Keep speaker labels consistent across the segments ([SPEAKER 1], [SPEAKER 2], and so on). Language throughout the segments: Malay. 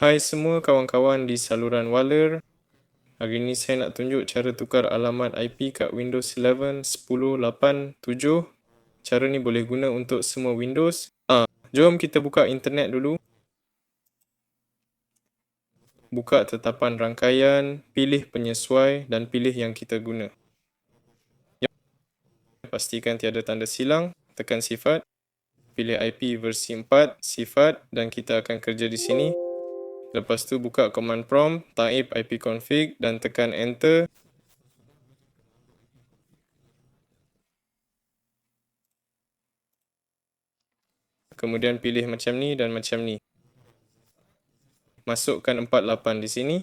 [SPEAKER 1] Hai semua kawan-kawan di saluran Waler. Hari ini saya nak tunjuk cara tukar alamat IP kat Windows 11 10.8.7. Cara ni boleh guna untuk semua Windows. Jom kita buka internet dulu. Buka tetapan rangkaian, pilih penyesuai dan pilih yang kita guna. Pastikan tiada tanda silang, tekan sifat. Pilih IP versi 4, sifat dan kita akan kerja di sini. Lepas tu buka command prompt, type ipconfig dan tekan enter. Kemudian pilih macam ni dan macam ni. Masukkan 48 di sini.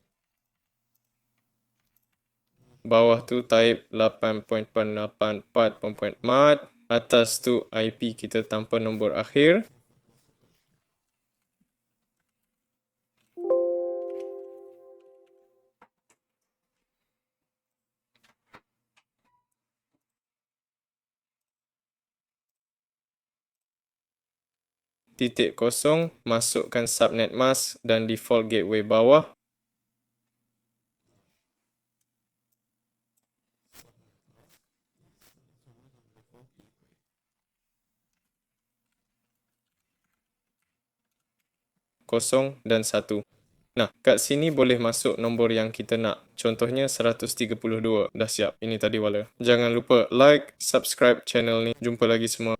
[SPEAKER 1] Bawah tu type 8.84.4.mat. Atas tu IP kita tanpa nombor akhir. Titik kosong, masukkan subnet mask dan default gateway bawah. Kosong dan 1. Nah, kat sini boleh masuk nombor yang kita nak. Contohnya 132. Dah siap. Ini tadi wala. Jangan lupa like, subscribe channel ni. Jumpa lagi semua.